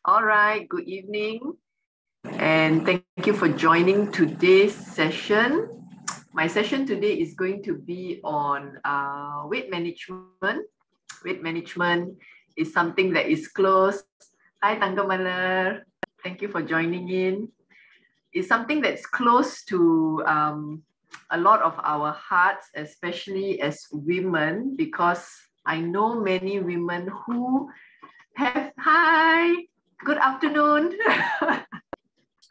All right, good evening, and thank you for joining today's session. My session today is going to be on weight management. Weight management is something that is close. Hi, Tangamalar. Thank you for joining in. It's something that's close to a lot of our hearts, especially as women, because I know many women who have, hi, good afternoon.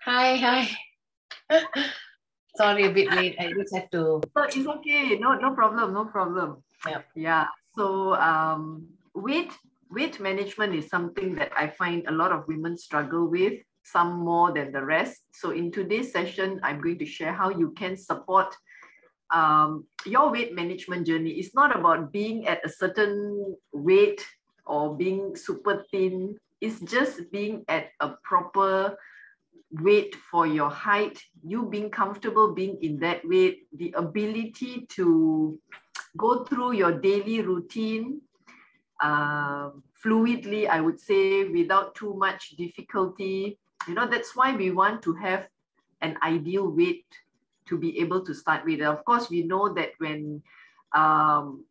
Hi. Sorry, a bit late. I just had to. So it's okay. No problem. No problem. Yeah. Yeah. So weight management is something that I find a lot of women struggle with, some more than the rest. So in today's session, I'm going to share how you can support your weight management journey. It's not about being at a certain weight or being super thin. It's just being at a proper weight for your height, you being comfortable being in that weight, the ability to go through your daily routine fluidly, I would say, without too much difficulty. You know, that's why we want to have an ideal weight to be able to start with. And of course, we know that when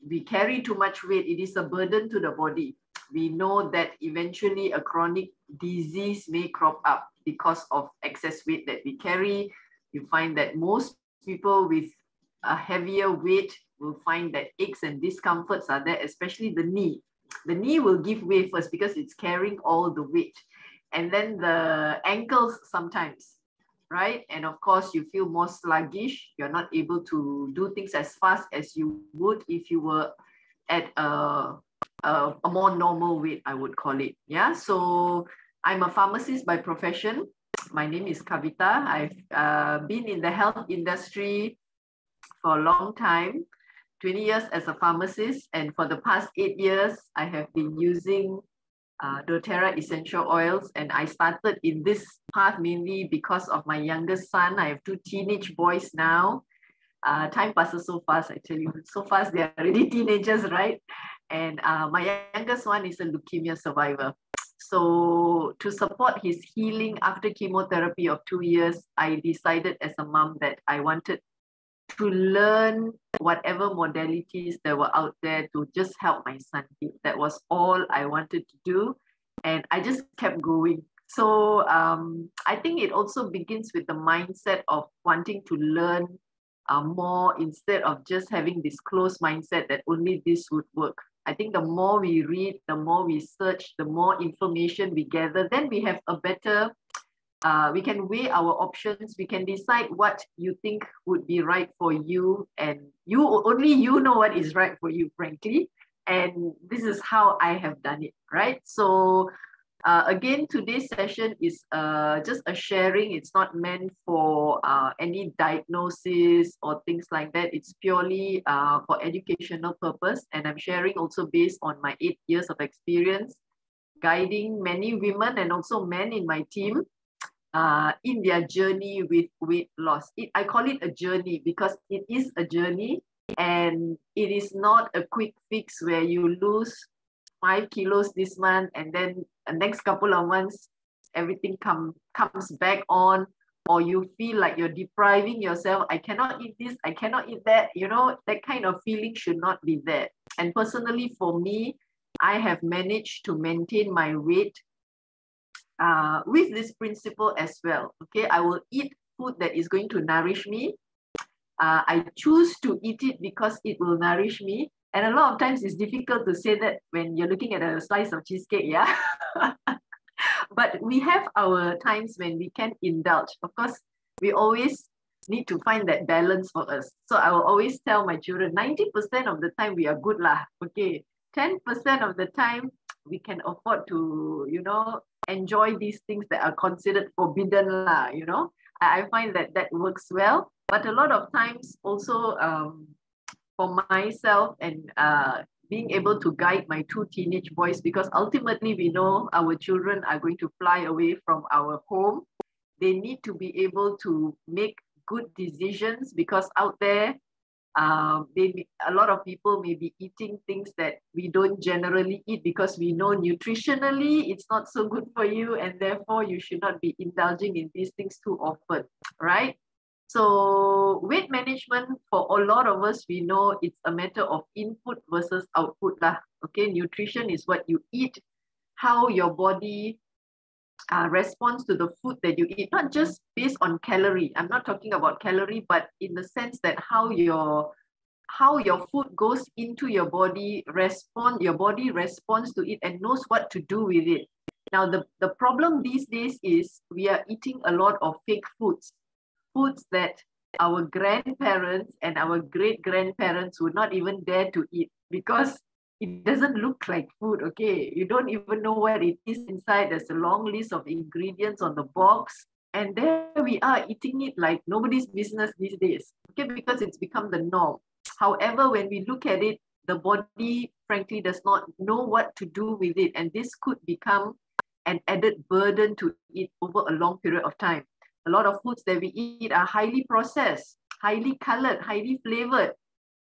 we carry too much weight, it is a burden to the body. We know that eventually a chronic disease may crop up because of excess weight that we carry. You find that most people with a heavier weight will find that aches and discomforts are there, especially the knee. The knee will give way first because it's carrying all the weight. And then the ankles sometimes, right? And of course, you feel more sluggish. You're not able to do things as fast as you would if you were at a more normal weight, I would call it. Yeah. So I'm a pharmacist by profession. My name is Kavitha. I've been in the health industry for a long time, 20 years as a pharmacist. And for the past 8 years, I have been using doTERRA essential oils. And I started in this path mainly because of my youngest son. I have 2 teenage boys now. Time passes so fast, I tell you. So fast, they're already teenagers, right? And my youngest one is a leukemia survivor. So to support his healing after chemotherapy of 2 years, I decided as a mom that I wanted to learn whatever modalities that were out there to just help my son heal. That was all I wanted to do. And I just kept going. So I think it also begins with the mindset of wanting to learn more instead of just having this closed mindset that only this would work. I think the more we read, the more we search, the more information we gather, then we have a better, we can weigh our options. We can decide what you think would be right for you, and only you know what is right for you, frankly. And this is how I have done it, right? So again, today's session is just a sharing. It's not meant for any diagnosis or things like that. It's purely for educational purpose. And I'm sharing also based on my 8 years of experience, guiding many women and also men in my team in their journey with weight loss. I call it a journey because it is a journey, and it is not a quick fix where you lose 5 kilos this month and then the next couple of months everything comes back on, or you feel like you're depriving yourself. I cannot eat this, I cannot eat that. You know, that kind of feeling should not be there. And personally for me, I have managed to maintain my weight with this principle as well. Okay, I will eat food that is going to nourish me. I choose to eat it because it will nourish me. And a lot of times it's difficult to say that when you're looking at a slice of cheesecake, yeah. But we have our times when we can indulge. Of course, we always need to find that balance for us. So I will always tell my children, 90% of the time we are good lah. Okay, 10% of the time we can afford to, you know, enjoy these things that are considered forbidden lah. You know, I find that that works well. But a lot of times also for myself and being able to guide my 2 teenage boys, because ultimately we know our children are going to fly away from our home. They need to be able to make good decisions because out there A lot of people may be eating things that we don't generally eat because we know nutritionally it's not so good for you, and therefore you should not be indulging in these things too often, right? So weight management, for a lot of us, we know it's a matter of input versus output lah. Okay, nutrition is what you eat, how your body responds to the food that you eat, not just based on calorie. I'm not talking about calorie, but in the sense that how your food goes into your body, your body responds to it and knows what to do with it. Now, the problem these days is we are eating a lot of fake foods that our grandparents and our great-grandparents would not even dare to eat because it doesn't look like food, okay? You don't even know what it is inside. There's a long list of ingredients on the box. And there we are eating it like nobody's business these days, okay? Because it's become the norm. However, when we look at it, the body, frankly, does not know what to do with it. And this could become an added burden to eat over a long period of time. A lot of foods that we eat are highly processed, highly colored, highly flavored.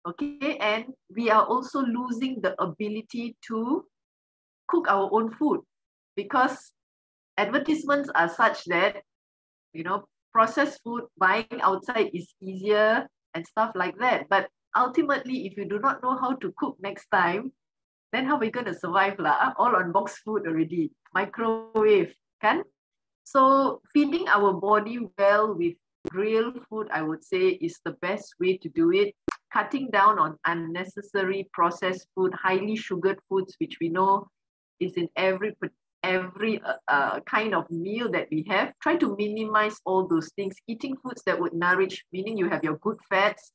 Okay, and we are also losing the ability to cook our own food because advertisements are such that, you know, processed food, buying outside is easier and stuff like that. But ultimately, if you do not know how to cook next time, then how are we going to survive lah? All on box food already, microwave, kan? So feeding our body well with real food, I would say, is the best way to do it. Cutting down on unnecessary processed food, highly sugared foods, which we know is in every kind of meal that we have. Try to minimize all those things. Eating foods that would nourish, meaning you have your good fats.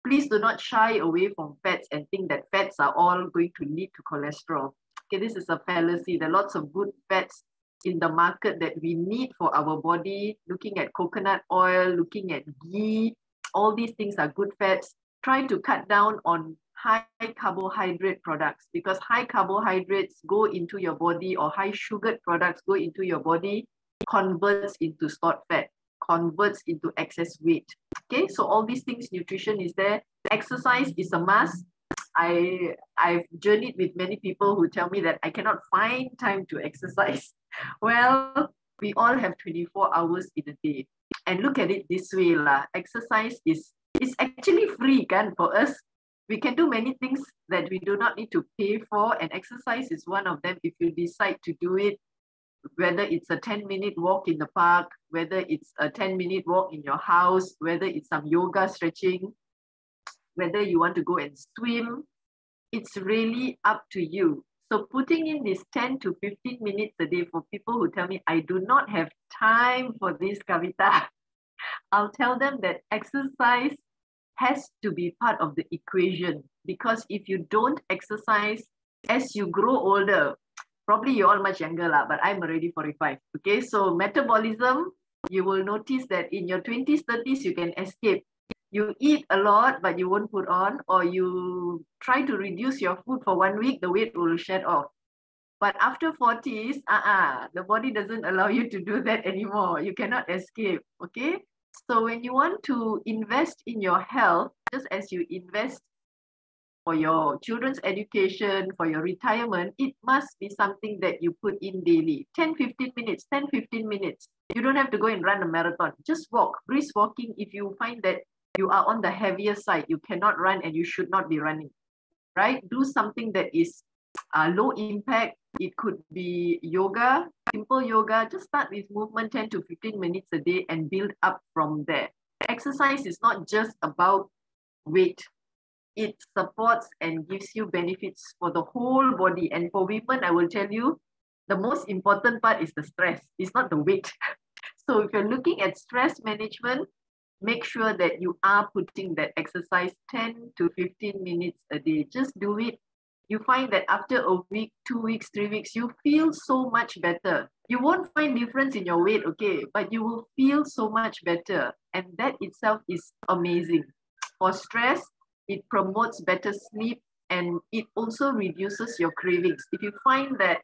Please do not shy away from fats and think that fats are all going to lead to cholesterol. Okay, this is a fallacy. There are lots of good fats in the market that we need for our body. Looking at coconut oil, looking at ghee, all these things are good fats. Try to cut down on high carbohydrate products because high carbohydrates go into your body, or high sugared products go into your body, converts into stored fat, converts into excess weight. Okay, so all these things, nutrition is there. Exercise is a must. I've journeyed with many people who tell me that I cannot find time to exercise. Well, we all have 24 hours in a day. And look at it this way lah. Exercise is actually free, kan, for us. We can do many things that we do not need to pay for, and exercise is one of them if you decide to do it, whether it's a 10-minute walk in the park, whether it's a 10-minute walk in your house, whether it's some yoga stretching, whether you want to go and swim, it's really up to you. So putting in this 10 to 15 minutes a day for people who tell me, I do not have time for this, Kavitha, I'll tell them that exercise has to be part of the equation, because if you don't exercise as you grow older, probably you're all much younger lah, but I'm already 45. Okay, so metabolism, you will notice that in your 20s, 30s, you can escape. You eat a lot, but you won't put on, or you try to reduce your food for 1 week, the weight will shed off. But after 40s, the body doesn't allow you to do that anymore. You cannot escape, okay? So when you want to invest in your health, just as you invest for your children's education, for your retirement, it must be something that you put in daily. 10, 15 minutes, 10, 15 minutes. You don't have to go and run a marathon. Just walk, brisk walking. If you find that you are on the heavier side, you cannot run and you should not be running, right? Do something that is low impact. It could be yoga, simple yoga. Just start with movement 10 to 15 minutes a day and build up from there. Exercise is not just about weight. It supports and gives you benefits for the whole body. And for women, I will tell you, the most important part is the stress. It's not the weight. So if you're looking at stress management, make sure that you are putting that exercise 10 to 15 minutes a day. Just do it. You find that after a week, 2 weeks, 3 weeks, you feel so much better. You won't find difference in your weight, okay, but you will feel so much better. And that itself is amazing. For stress, it promotes better sleep, and it also reduces your cravings. If you find that,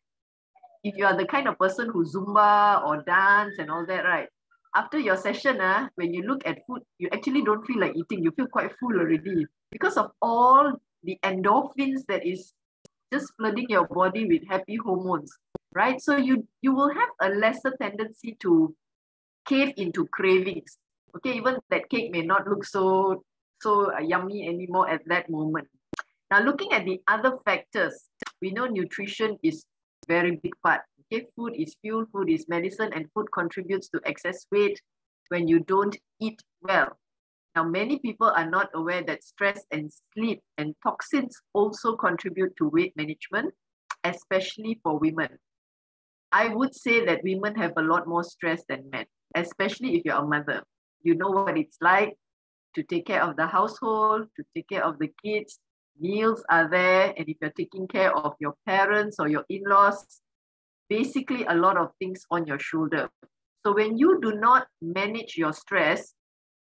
if you are the kind of person who Zumba or dance and all that, right, after your session, when you look at food, you actually don't feel like eating. You feel quite full already because of all the endorphins that is just flooding your body with happy hormones, right? So you will have a lesser tendency to cave into cravings. Okay, even that cake may not look so yummy anymore at that moment. Now, looking at the other factors, we know nutrition is very big part. Okay, food is fuel, food is medicine, and food contributes to excess weight when you don't eat well. Now, many people are not aware that stress and sleep and toxins also contribute to weight management, especially for women. I would say that women have a lot more stress than men, especially if you're a mother. You know what it's like to take care of the household, to take care of the kids. Meals are there, and if you're taking care of your parents or your in-laws, basically a lot of things on your shoulder. So when you do not manage your stress,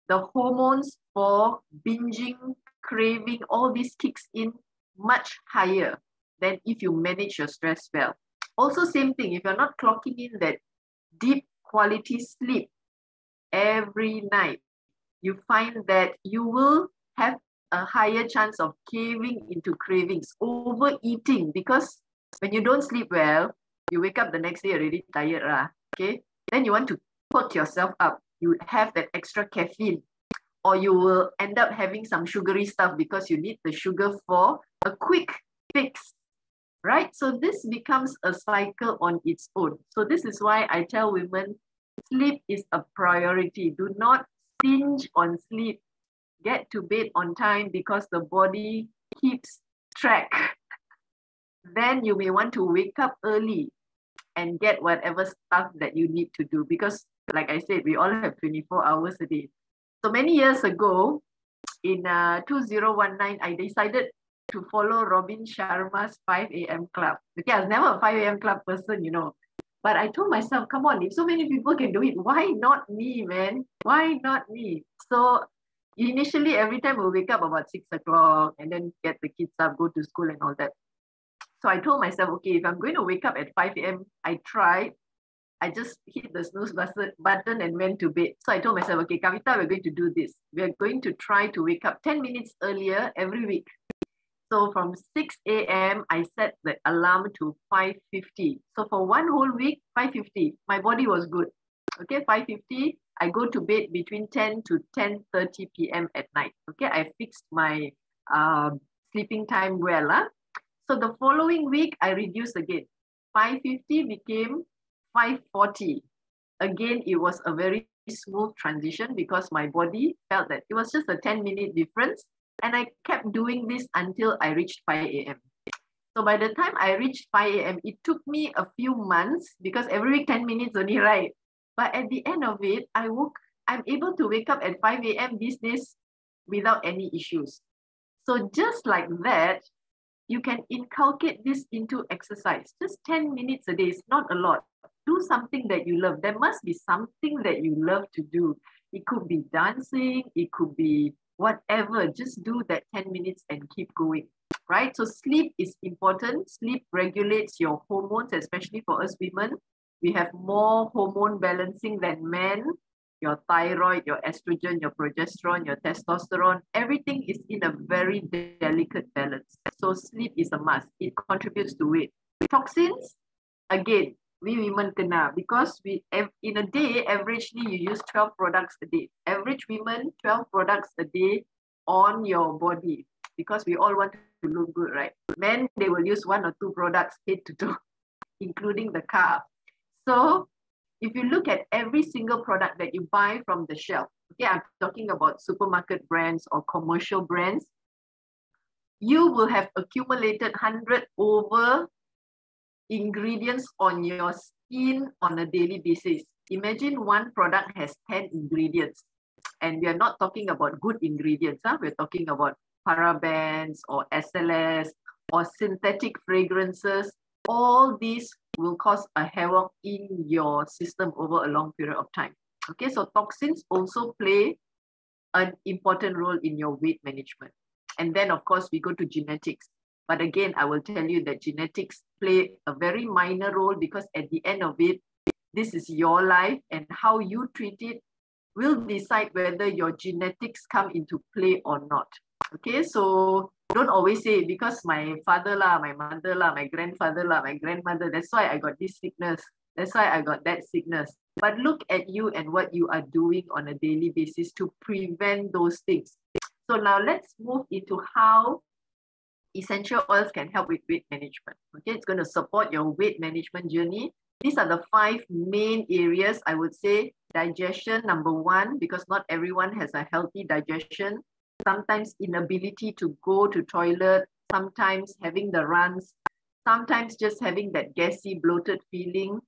the hormones for binging, craving, all this kicks in much higher than if you manage your stress well. Also, same thing, if you're not clocking in that deep quality sleep every night, you find that you will have a higher chance of caving into cravings, overeating, because when you don't sleep well, you wake up the next day already tired, okay? Then you want to perk yourself up. You have that extra caffeine, or you will end up having some sugary stuff because you need the sugar for a quick fix, right? So this becomes a cycle on its own. So this is why I tell women, sleep is a priority. Do not stinge on sleep. Get to bed on time because the body keeps track. Then you may want to wake up early and get whatever stuff that you need to do, because like I said, we all have 24 hours a day. So many years ago, in 2019, I decided to follow Robin Sharma's 5 a.m. club. Okay, I was never a 5 a.m. club person, you know. But I told myself, come on, if so many people can do it, why not me, man? Why not me? So initially, every time we'll wake up about 6 o'clock and then get the kids up, go to school and all that. So I told myself, okay, if I'm going to wake up at 5 a.m., I just hit the snooze button and went to bed. So I told myself, okay, Kavitha, we're going to do this. We're going to try to wake up 10 minutes earlier every week. So from 6 a.m., I set the alarm to 5:50. So for one whole week, 5:50, my body was good. Okay, 5:50, I go to bed between 10 to 10:30 p.m. at night. Okay, I fixed my sleeping time well. So the following week, I reduced again. 5:50 became 5:40. Again, it was a very smooth transition because my body felt that it was just a 10-minute difference. And I kept doing this until I reached 5 a.m. So by the time I reached 5 a.m., it took me a few months because every week 10 minutes only, right? But at the end of it, I'm able to wake up at 5 a.m. these days without any issues. So just like that, you can inculcate this into exercise. Just 10 minutes a day is not a lot. Do something that you love. There must be something that you love to do. It could be dancing, it could be whatever. Just do that 10 minutes and keep going, right? So sleep is important. Sleep regulates your hormones, especially for us women. We have more hormone balancing than men. Your thyroid, your estrogen, your progesterone, your testosterone, everything is in a very delicate balance. So sleep is a must. It contributes to weight. Toxins, again, we women kena because in a day, averagely you use 12 products a day. Average women, 12 products a day on your body because we all want to look good, right? Men, they will use 1 or 2 products head to toe, including the car. So if you look at every single product that you buy from the shelf, okay, I'm talking about supermarket brands or commercial brands, you will have accumulated 100 over ingredients on your skin on a daily basis. Imagine one product has 10 ingredients, and we are not talking about good ingredients. We're talking about parabens or SLS or synthetic fragrances. All these will cause a havoc in your system over a long period of time. Okay, so toxins also play an important role in your weight management. And then, of course, we go to genetics. But again, I will tell you that genetics play a very minor role because at the end of it, this is your life, and how you treat it will decide whether your genetics come into play or not. Okay, so don't always say, because my father lah, my mother lah, my grandfather lah, my grandmother, that's why I got this sickness, that's why I got that sickness. But look at you and what you are doing on a daily basis to prevent those things. So now let's move into how essential oils can help with weight management. Okay, it's going to support your weight management journey. These are the 5 main areas. I would say digestion, number 1, because not everyone has a healthy digestion. Sometimes inability to go to toilet, sometimes having the runs, sometimes just having that gassy, bloated feeling.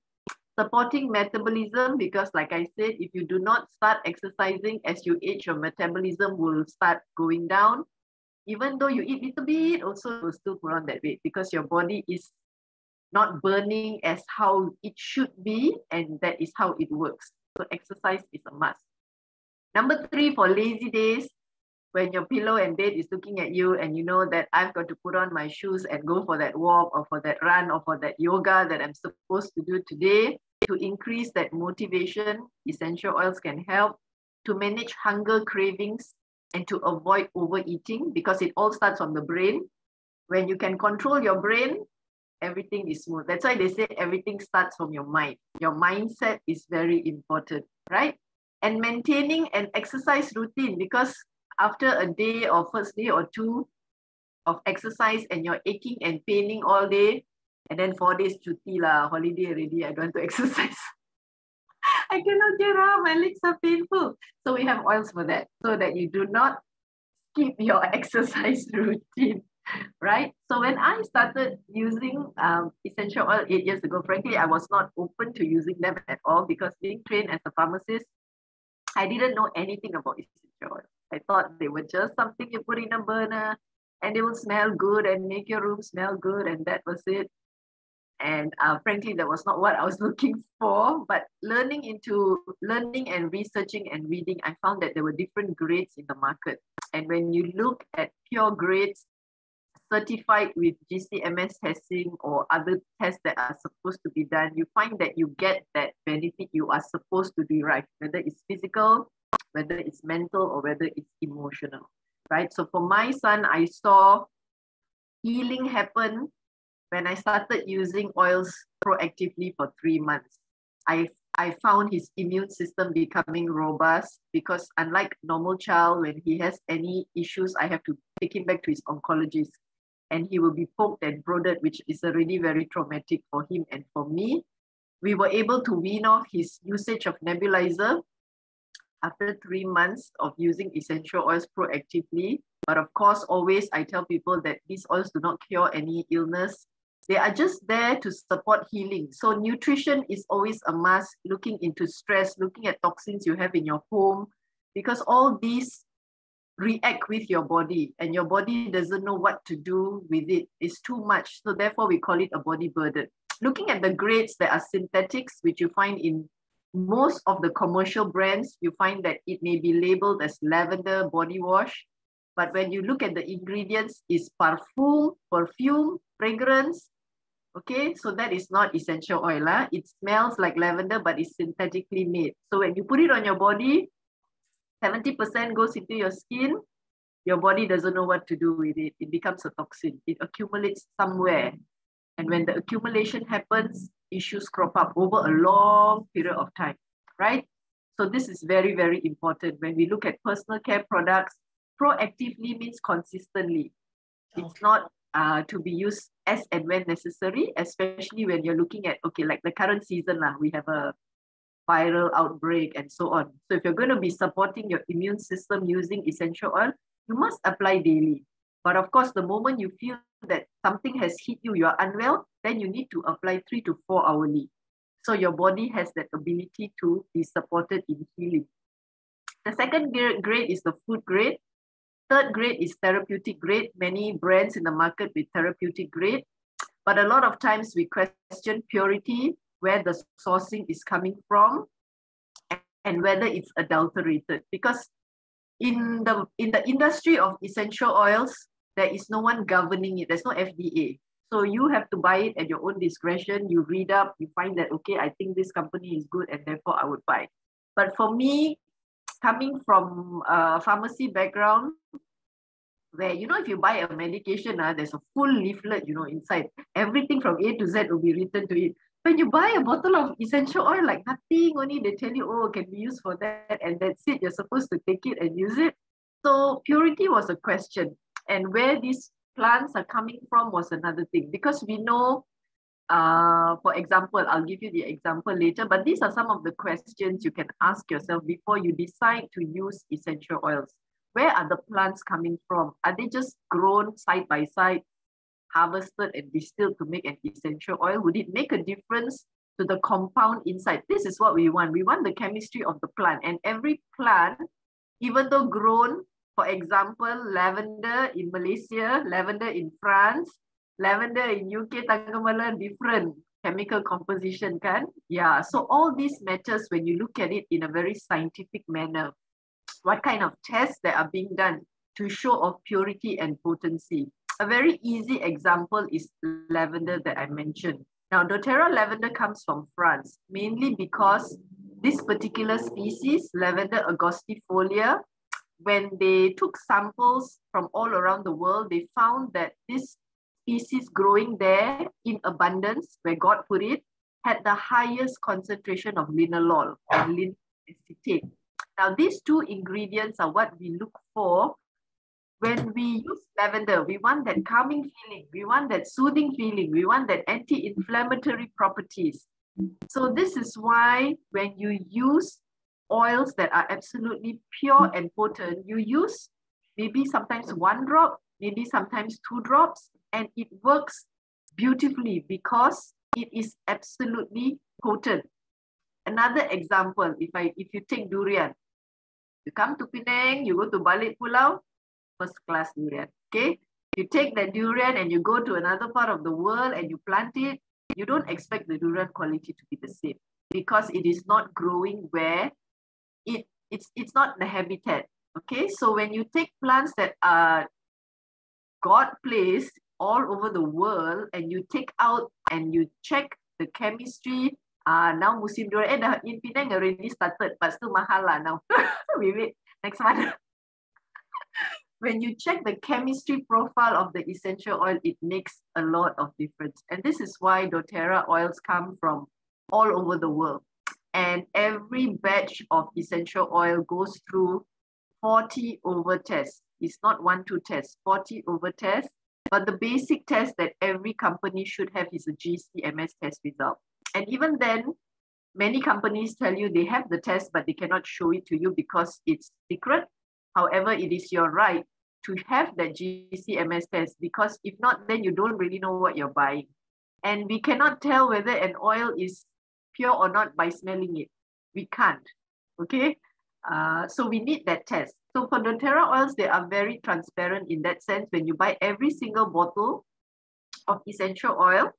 Supporting metabolism, because like I said, if you do not start exercising as you age, your metabolism will start going down. Even though you eat a little bit, also will still put on that weight because your body is not burning as how it should be, and that is how it works. So exercise is a must. Number 3, for lazy days, when your pillow and bed is looking at you and you know that I've got to put on my shoes and go for that walk or for that run or for that yoga that I'm supposed to do today, to increase that motivation, essential oils can help. To manage hunger cravings and to avoid overeating, because it all starts from the brain. When you can control your brain, everything is smooth. That's why they say everything starts from your mind. Your mindset is very important, right? And maintaining an exercise routine, because after a day or first day or 2 of exercise and you're aching and paining all day, and then 4 days chuti lah, holiday already, I don't want to exercise. I cannot get up, my legs are painful. So we have oils for that, so that you do not skip your exercise routine, right? So when I started using essential oil 8 years ago, frankly, I was not open to using them at all, because being trained as a pharmacist, I didn't know anything about essential oil. I thought they were just something you put in a burner and they will smell good and make your room smell good, and that was it. And frankly, that was not what I was looking for. But learning and researching and reading, I found that there were different grades in the market. And when you look at pure grades, certified with GCMS testing or other tests that are supposed to be done, you find that you get that benefit you are supposed to derive, whether it's physical, whether it's mental, or whether it's emotional, right? So for my son, I saw healing happen when I started using oils proactively for 3 months. I found his immune system becoming robust, because unlike normal child, when he has any issues, I have to take him back to his oncologist and he will be poked and prodded, which is already very traumatic for him and for me. We were able to wean off his usage of nebulizer after 3 months of using essential oils proactively. But of course, always I tell people that these oils do not cure any illness. They are just there to support healing. So nutrition is always a must, looking into stress, looking at toxins you have in your home, because all these react with your body and your body doesn't know what to do with it. It's too much. So therefore we call it a body burden. Looking at the grades that are synthetics, which you find in most of the commercial brands, you find that it may be labeled as lavender body wash. But when you look at the ingredients, it's perfume, fragrance. Okay, so that is not essential oil. It smells like lavender, but it's synthetically made. So when you put it on your body, 70% goes into your skin. Your body doesn't know what to do with it. It becomes a toxin. It accumulates somewhere. And when the accumulation happens, issues crop up over a long period of time, right? So this is very, very important. When we look at personal care products, proactively means consistently. It's not to be used as and when necessary, especially when you're looking at, okay, like the current season, we have a viral outbreak and so on. So if you're going to be supporting your immune system using essential oil, you must apply daily. But of course, the moment you feel that something has hit you, you are unwell, then you need to apply 3 to 4 hourly. So your body has that ability to be supported in healing. The second grade is the food grade. Third grade is therapeutic grade. Many brands in the market with therapeutic grade. But a lot of times we question purity, where the sourcing is coming from, and whether it's adulterated. Because in the industry of essential oils, there is no one governing it. There's no FDA. So you have to buy it at your own discretion. You read up, you find that, okay, I think this company is good and therefore I would buy. But for me, coming from a pharmacy background, where, you know, if you buy a medication, there's a full leaflet, you know, inside. Everything from A to Z will be written to it. When you buy a bottle of essential oil, like nothing, only they tell you, oh, can be used for that, and that's it. You're supposed to take it and use it. So purity was a question. And where these plants are coming from was another thing. Because we know, for example, I'll give you the example later, but these are some of the questions you can ask yourself before you decide to use essential oils. Where are the plants coming from? Are they just grown side by side, harvested and distilled to make an essential oil? Would it make a difference to the compound inside? This is what we want. We want the chemistry of the plant. And every plant, even though grown, for example, lavender in Malaysia, lavender in France, lavender in UK, Tanggamala, different chemical composition, kan? Yeah, so all these matters when you look at it in a very scientific manner. What kind of tests that are being done to show of purity and potency. A very easy example is lavender that I mentioned. Now, doTERRA lavender comes from France, mainly because this particular species, lavender angustifolia, when they took samples from all around the world, they found that this species growing there in abundance, where God put it, had the highest concentration of linalool or linoleic acetate. Now, these two ingredients are what we look for when we use lavender. We want that calming feeling, we want that soothing feeling, we want that anti-inflammatory properties. So this is why when you use oils that are absolutely pure and potent, you use maybe sometimes 1 drop, maybe sometimes 2 drops, and it works beautifully because it is absolutely potent. Another example, if you take durian, you come to Penang, you go to Balik Pulau, first class durian, okay? You take that durian and you go to another part of the world and you plant it, you don't expect the durian quality to be the same because it is not growing where it's not the habitat, okay? So when you take plants that are God placed all over the world and you take out and you check the chemistry, now musim durian, in Penang already started, but still mahal lah now. We wait next month. When you check the chemistry profile of the essential oil, it makes a lot of difference. And this is why doTERRA oils come from all over the world. And every batch of essential oil goes through 40 over tests. It's not 1-2 tests, 40 over tests. But the basic test that every company should have is a GCMS test result. And even then, many companies tell you they have the test, but they cannot show it to you because it's secret. However, it is your right to have that GCMS test because if not, then you don't really know what you're buying. And we cannot tell whether an oil is pure or not by smelling it. We can't, okay? So we need that test. So for doTERRA oils, they are very transparent in that sense. When you buy every single bottle of essential oil,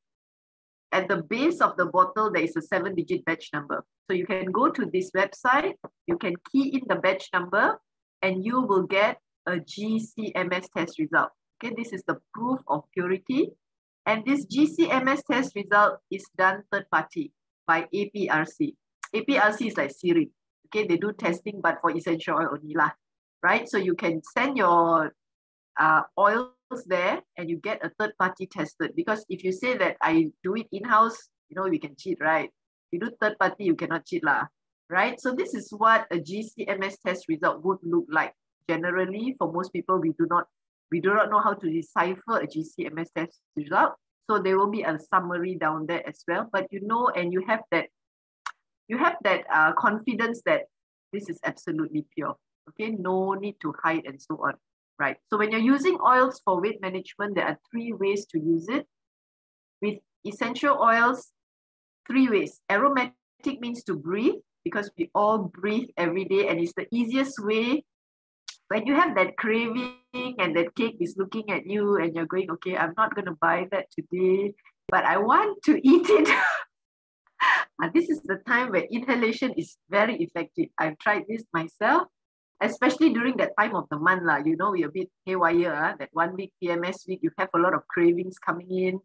at the base of the bottle, there is a 7-digit batch number. So you can go to this website, you can key in the batch number, and you will get a GCMS test result. Okay, this is the proof of purity. And this GCMS test result is done third party by APRC. APRC is like Siri. Okay, they do testing, but for essential oil only lah, right? So you can send your oils there and you get a third party tested. Because if you say that I do it in-house, you know, we can cheat, right? You do third party, you cannot cheat lah, right? So this is what a GCMS test result would look like. Generally, for most people, we do not know how to decipher a GCMS test result. So there will be a summary down there as well. But you know, and you have that confidence that this is absolutely pure. Okay, no need to hide and so on. Right. So when you're using oils for weight management, there are 3 ways to use it. With essential oils, 3 ways. Aromatic means to breathe because we all breathe every day, and it's the easiest way. When you have that craving and that cake is looking at you and you're going, okay, I'm not going to buy that today, but I want to eat it. And this is the time where inhalation is very effective. I've tried this myself. especially during that time of the month, lah. You know, we're a bit haywire. That 1 week PMS week, you have a lot of cravings coming in.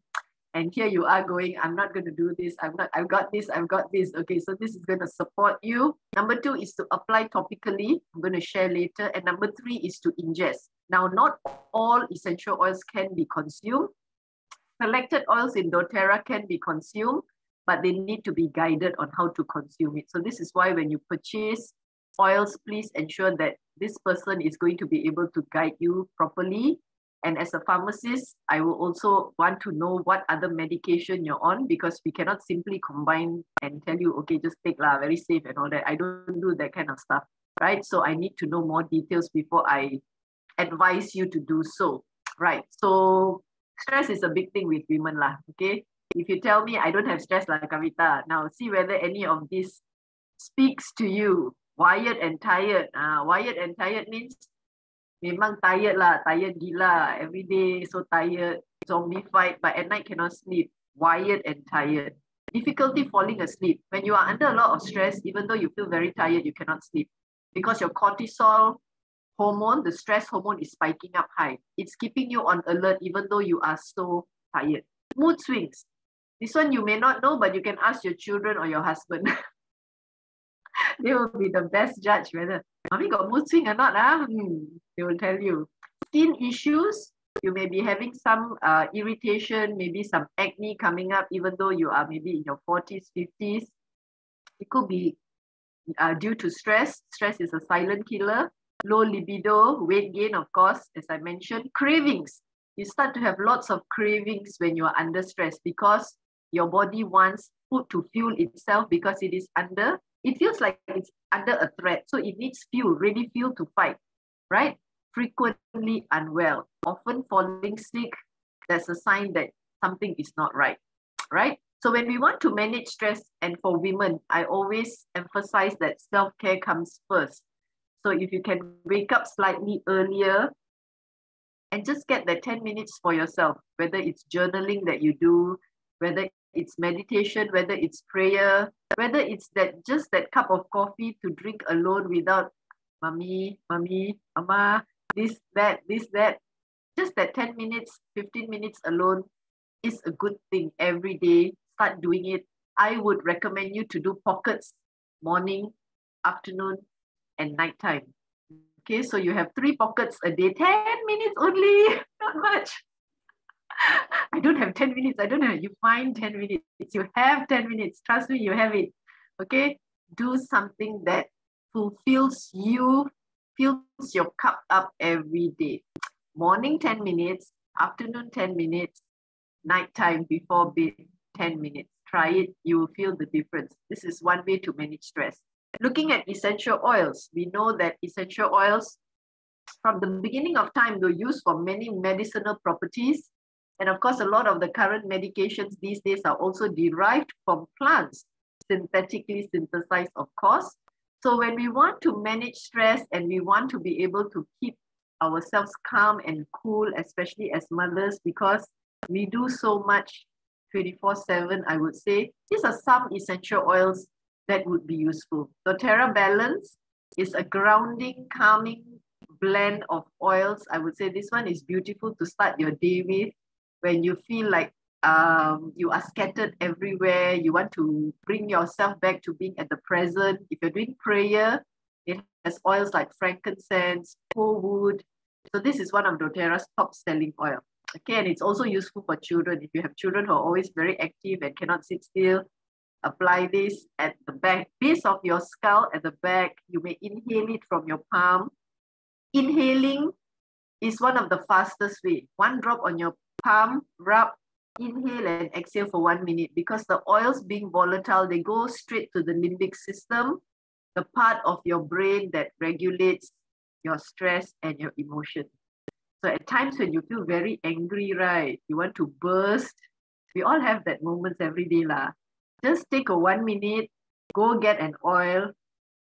And here you are going, I'm not going to do this. I've got this. Okay, so this is going to support you. Number 2 is to apply topically. I'm going to share later. And number 3 is to ingest. Now, not all essential oils can be consumed. Selected oils in doTERRA can be consumed, but they need to be guided on how to consume it. So this is why when you purchase oils, please ensure that this person is going to be able to guide you properly. And as a pharmacist, I will also want to know what other medication you're on, because we cannot simply combine and tell you, okay, just take lah, very safe and all that. I don't do that kind of stuff, right? So I need to know more details before I advise you to do so, right? So stress is a big thing with women lah, okay? If you tell me I don't have stress like Kavitha, now see whether any of this speaks to you. Wired and tired. Wired and tired means memang tired lah, tired gila, every day so tired, zombie fight, but at night cannot sleep. Wired and tired. Difficulty falling asleep. When you are under a lot of stress, even though you feel very tired, you cannot sleep because your cortisol hormone, the stress hormone, is spiking up high. It's keeping you on alert even though you are so tired. Mood swings. This one you may not know, but you can ask your children or your husband. They will be the best judge whether mommy got mood swing or not. They will tell you. Skin issues, you may be having some irritation, maybe some acne coming up, even though you are maybe in your 40s, 50s. It could be due to stress. Stress is a silent killer. Low libido, weight gain, of course, as I mentioned. Cravings. You start to have lots of cravings when you are under stress because your body wants food to fuel itself because it is under, it feels like it's under a threat. So it needs fuel, ready fuel to fight, right? Frequently unwell, often falling sick. That's a sign that something is not right, right? So when we want to manage stress, and for women, I always emphasize that self-care comes first. So if you can wake up slightly earlier and just get that 10 minutes for yourself, whether it's journaling that you do, whether it's meditation, whether it's prayer, whether it's that just that cup of coffee to drink alone without mommy, mama, this, that, just that 10 minutes, 15 minutes alone is a good thing every day. Start doing it. I would recommend you to do pockets, morning, afternoon, and nighttime. Okay, so you have 3 pockets a day, 10 minutes only, not much. I don't have 10 minutes. I don't have, you find 10 minutes. You have 10 minutes. Trust me, you have it. Okay, do something that fulfills you, fills your cup up every day. Morning 10 minutes, afternoon 10 minutes, nighttime before bed 10 minutes. Try it, you will feel the difference. This is one way to manage stress. Looking at essential oils, we know that essential oils from the beginning of time were used for many medicinal properties. And of course, a lot of the current medications these days are also derived from plants, synthetically synthesized, of course. So when we want to manage stress and we want to be able to keep ourselves calm and cool, especially as mothers, because we do so much 24/7, I would say, these are some essential oils that would be useful. doTERRA Balance is a grounding, calming blend of oils. I would say this one is beautiful to start your day with when you feel like you are scattered everywhere. You want to bring yourself back to being at the present. If you're doing prayer, it has oils like frankincense, wood. So this is one of doTERRA's top selling oil. Okay, and it's also useful for children. If you have children who are always very active and cannot sit still, apply this at the back, base of your skull at the back. You may inhale it from your palm. Inhaling is one of the fastest way. 1 drop on your palm, rub, inhale and exhale for 1 minute, because the oils being volatile, they go straight to the limbic system, the part of your brain that regulates your stress and your emotion. So at times when you feel very angry, right, you want to burst. We all have that moments every day lah. Just take a 1 minute, go get an oil,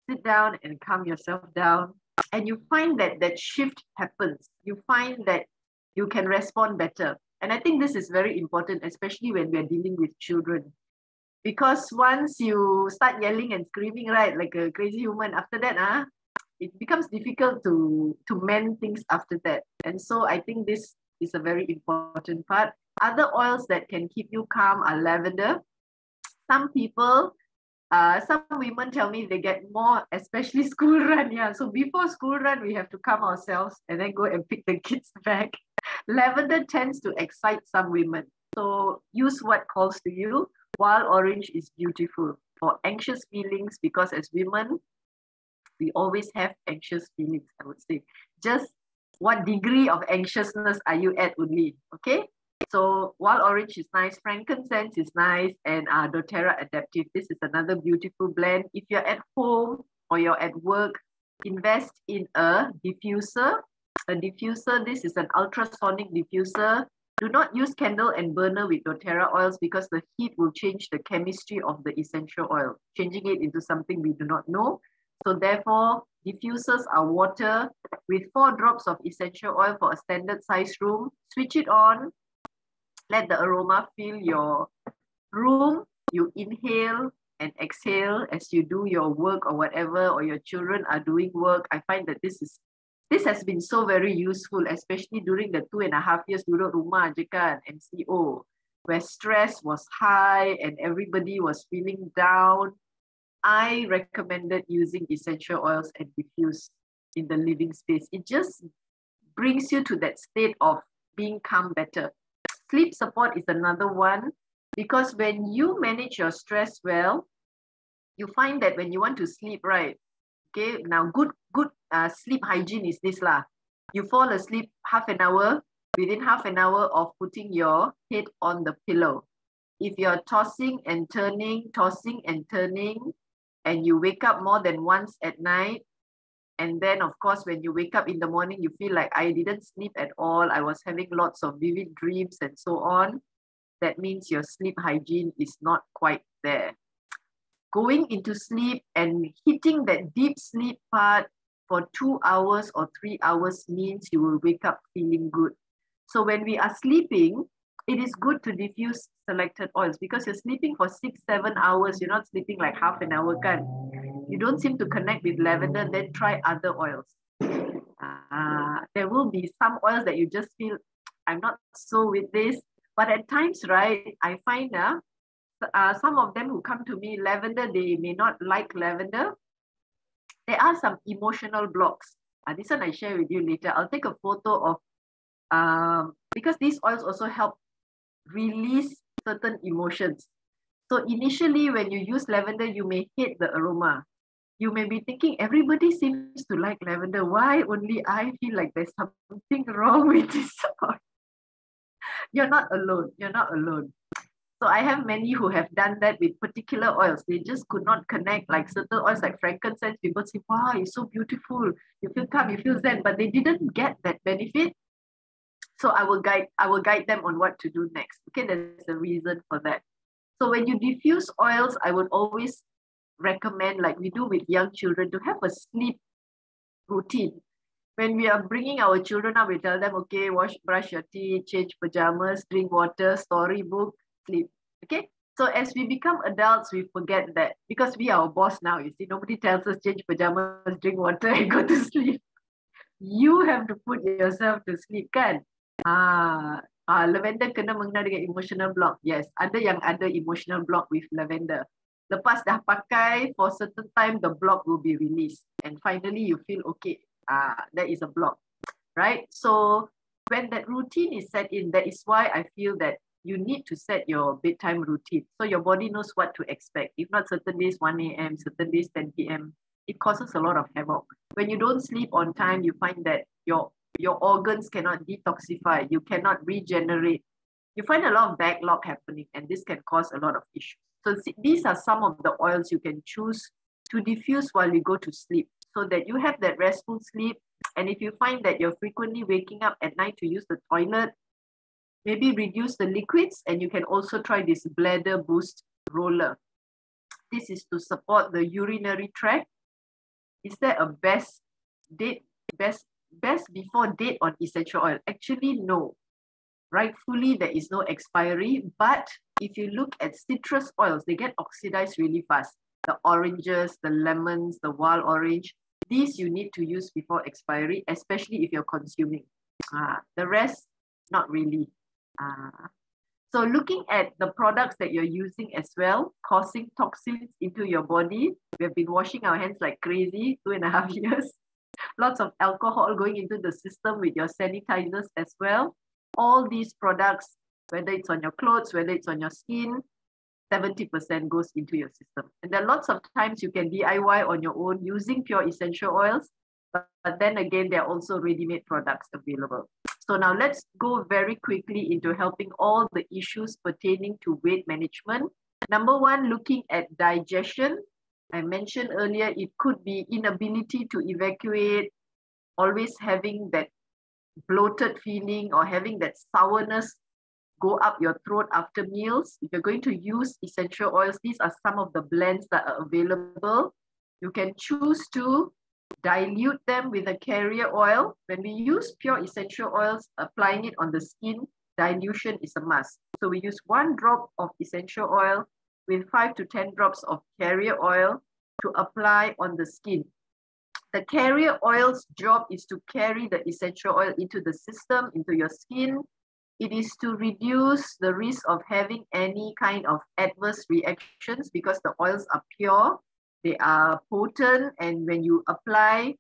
sit down and calm yourself down. And you find that that shift happens. You find that you can respond better. And I think this is very important, especially when we're dealing with children. Because once you start yelling and screaming, right, like a crazy woman, after that, it becomes difficult to mend things after that. And so I think this is a very important part. Other oils that can keep you calm are lavender. Some people, some women tell me they get more, especially school run. Yeah, so before school run, we have to calm ourselves and then go and pick the kids back. Lavender tends to excite some women. So use what calls to you. Wild orange is beautiful for anxious feelings, because as women, we always have anxious feelings, I would say. Just what degree of anxiousness are you at only, okay? So wild orange is nice, frankincense is nice, and doTERRA adaptive. This is another beautiful blend. If you're at home or you're at work, invest in a diffuser. A diffuser, this is an ultrasonic diffuser. Do not use candle and burner with doTERRA oils, because the heat will change the chemistry of the essential oil, changing it into something we do not know. So therefore, diffusers are water with 4 drops of essential oil for a standard size room. Switch it on, let the aroma fill your room. You inhale and exhale as you do your work or whatever, or your children are doing work. I find that this has been so very useful, especially during the 2.5 years duduk rumah je kan, MCO, where stress was high and everybody was feeling down. I recommended using essential oils and diffuse in the living space. It just brings you to that state of being calm better. Sleep support is another one, because when you manage your stress well, you find that when you want to sleep, right? Okay, now good sleep hygiene is this lah. You fall asleep half an hour, within half an hour of putting your head on the pillow. If you're tossing and turning, and you wake up more than once at night, and then of course when you wake up in the morning, you feel like I didn't sleep at all, I was having lots of vivid dreams and so on, that means your sleep hygiene is not quite there. Going into sleep and hitting that deep sleep part for 2 hours or 3 hours means you will wake up feeling good. So when we are sleeping, it is good to diffuse selected oils, because you're sleeping for 6-7 hours. You're not sleeping like half an hour kan. You don't seem to connect with lavender, then try other oils. There will be some oils that you just feel, I'm not so with this. But at times, right, I find some of them who come to me, lavender, they may not like lavender. There are some emotional blocks. This one I share with you later. I'll take a photo of, because these oils also help release certain emotions. So initially, when you use lavender, you may hate the aroma. You may be thinking, everybody seems to like lavender. Why only I feel like there's something wrong with this oil? You're not alone. You're not alone. So I have many who have done that with particular oils. They just could not connect, like certain oils like frankincense. People say, wow, it's so beautiful. You feel calm, you feel zen, but they didn't get that benefit. So I will guide them on what to do next. Okay, there's a reason for that. So when you diffuse oils, I would always recommend, like we do with young children, to have a sleep routine. When we are bringing our children up, we tell them, okay, brush your teeth, change pajamas, drink water, storybook, sleep. Okay, so as we become adults, we forget that, because we are our boss now. You see, nobody tells us change pajamas, drink water, and go to sleep. You have to put yourself to sleep, kan? Lavender kena mengena dengan emotional block. Yes, ada yang ada emotional block with lavender. Lepas dah pakai for certain time, the block will be released, and finally you feel okay. That is a block, right? So when that routine is set in, that is why I feel that you need to set your bedtime routine, so your body knows what to expect. If not, certain days 1 a.m., certain days 10 p.m., it causes a lot of havoc. When you don't sleep on time, you find that your organs cannot detoxify, you cannot regenerate. You find a lot of backlog happening, and this can cause a lot of issues. So these are some of the oils you can choose to diffuse while you go to sleep, so that you have that restful sleep. And if you find that you're frequently waking up at night to use the toilet, maybe reduce the liquids, and you can also try this bladder boost roller. This is to support the urinary tract. Is there a best before date on essential oil? Actually, no. Rightfully, there is no expiry, but if you look at citrus oils, they get oxidized really fast. The oranges, the lemons, the wild orange, These you need to use before expiry, especially if you're consuming. The rest, not really. So looking at the products that you're using as well, causing toxins into your body. We have been washing our hands like crazy, 2.5 years. Lots of alcohol going into the system with your sanitizers as well. All these products, whether it's on your clothes, whether it's on your skin, 70% goes into your system. And there are lots of times you can DIY on your own using pure essential oils, but then again, there are also ready-made products available. So now let's go very quickly into helping all the issues pertaining to weight management. Number one, looking at digestion. I mentioned earlier, it could be inability to evacuate, always having that bloated feeling or having that sourness go up your throat after meals. If you're going to use essential oils, these are some of the blends that are available. You can choose to dilute them with a carrier oil. When we use pure essential oils, applying it on the skin, dilution is a must. So we use 1 drop of essential oil with 5 to 10 drops of carrier oil to apply on the skin. The carrier oil's job is to carry the essential oil into the system, into your skin. It is to reduce the risk of having any kind of adverse reactions because the oils are pure, they are potent, and when you apply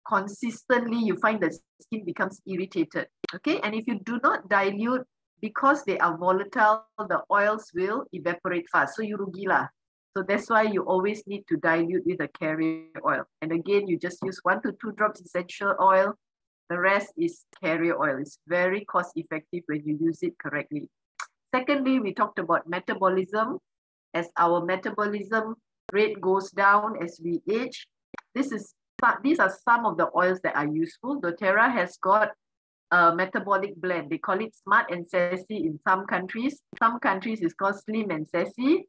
consistently, you find that skin becomes irritated. Okay, and if you do not dilute, because they are volatile, the oils will evaporate fast. So you rugi lah. So that's why you always need to dilute with a carrier oil. And again, you just use 1 to 2 drops essential oil. The rest is carrier oil. It's very cost effective when you use it correctly. Secondly, we talked about metabolism. As our metabolism rate goes down as we age, these are some of the oils that are useful. doTERRA has got a metabolic blend. They call it Smart and Sassy in some countries. Some countries it's called Slim and Sassy.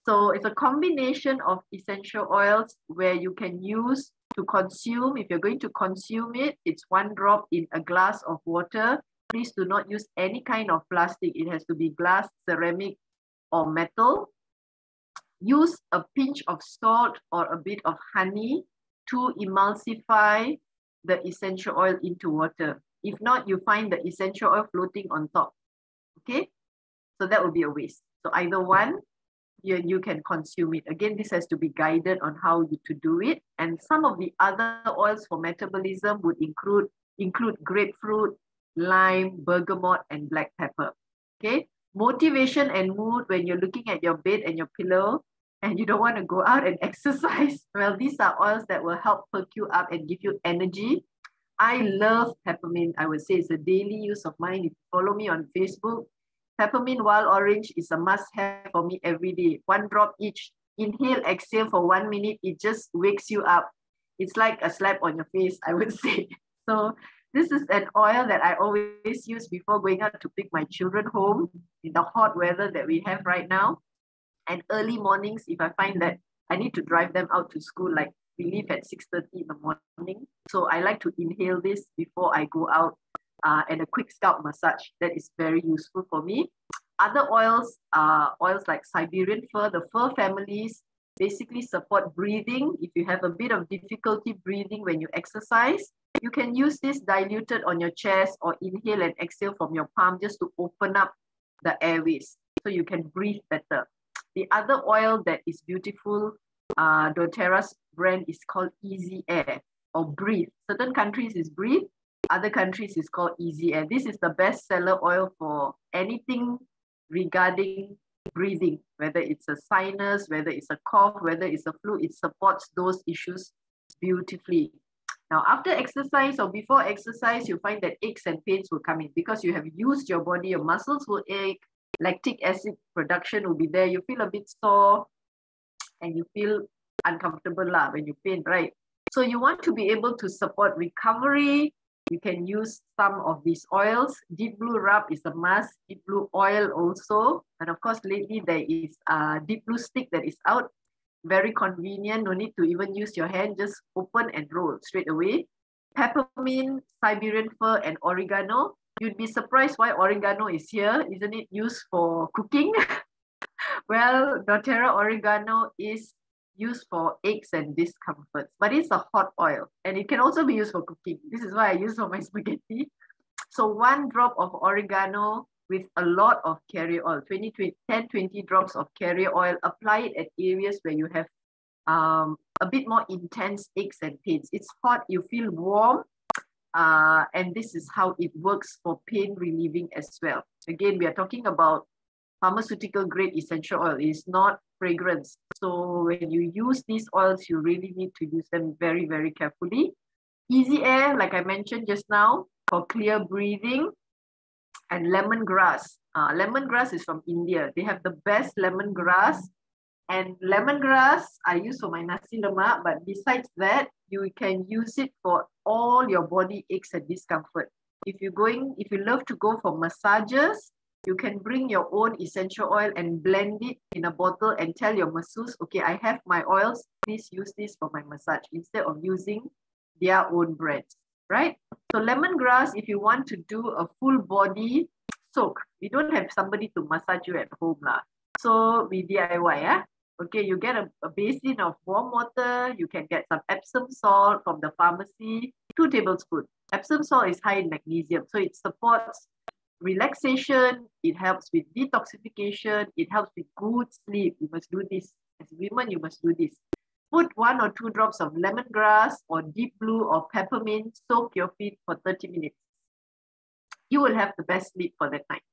So it's a combination of essential oils where you can use to consume. If you're going to consume it, it's 1 drop in a glass of water. Please do not use any kind of plastic. It has to be glass, ceramic, or metal. Use a pinch of salt or a bit of honey to emulsify the essential oil into water. If not, you find the essential oil floating on top. Okay, so that would be a waste. So either one, you can consume it. Again, this has to be guided on how to do it. And some of the other oils for metabolism would include grapefruit, lime, bergamot, and black pepper. Okay, motivation and mood when you're looking at your bed and your pillow and you don't want to go out and exercise. Well, these are oils that will help perk you up and give you energy. I love peppermint. I would say it's a daily use of mine. If you follow me on Facebook, peppermint wild orange is a must-have for me every day. 1 drop each. Inhale, exhale for 1 minute. It just wakes you up. It's like a slap on your face, I would say. So this is an oil that I always use before going out to pick my children home in the hot weather that we have right now. And early mornings, if I find that I need to drive them out to school, like we leave at 6:30 in the morning. So I like to inhale this before I go out. And a quick scalp massage. That is very useful for me. Other oils are oils like Siberian fir. The fir families basically support breathing. If you have a bit of difficulty breathing when you exercise, you can use this diluted on your chest or inhale and exhale from your palm just to open up the airways so you can breathe better. The other oil that is beautiful, doTERRA's brand is called Easy Air or Breathe. Certain countries is Breathe. Other countries is called Easy Air. This is the best seller oil for anything regarding breathing, whether it's a sinus, whether it's a cough, whether it's a flu, it supports those issues beautifully. Now, after exercise or before exercise, you find that aches and pains will come in because you have used your body, your muscles will ache, lactic acid production will be there, you feel a bit sore, and you feel uncomfortable when you pain, right? So you want to be able to support recovery. You can use some of these oils. Deep Blue Rub is a must. Deep Blue Oil also. And of course, lately there is a Deep Blue Stick that is out. Very convenient. No need to even use your hand. Just open and roll straight away. Peppermint, Siberian fir, and oregano. You'd be surprised why oregano is here. Isn't it used for cooking? Well, doTERRA oregano is used for aches and discomforts, but it's a hot oil and it can also be used for cooking. This is why I use for my spaghetti. So 1 drop of oregano with a lot of carrier oil, 10-20 drops of carrier oil. Apply it at areas where you have a bit more intense aches and pains. It's hot, you feel warm, and this is how it works for pain relieving as well. Again, we are talking about pharmaceutical grade essential oil. It's not fragrance. So when you use these oils, you really need to use them very, very carefully. Easy air, like I mentioned just now, for clear breathing. And lemongrass. Lemongrass is from India. They have the best lemongrass. And lemongrass I use for my nasi lemak, but besides that, you can use it for all your body aches and discomfort. If you love to go for massages, you can bring your own essential oil and blend it in a bottle and tell your masseuse, okay, I have my oils, please use this for my massage, instead of using their own brands, right? So lemongrass, if you want to do a full body soak, we don't have somebody to massage you at home lah. So we DIY, yeah? Okay, you get a basin of warm water. You can get some Epsom salt from the pharmacy, 2 tablespoons. Epsom salt is high in magnesium, so it supports relaxation. It helps with detoxification. It helps with good sleep. You must do this. As women, you must do this. Put 1 or 2 drops of lemongrass or deep blue or peppermint. Soak your feet for 30 minutes. You will have the best sleep for that night.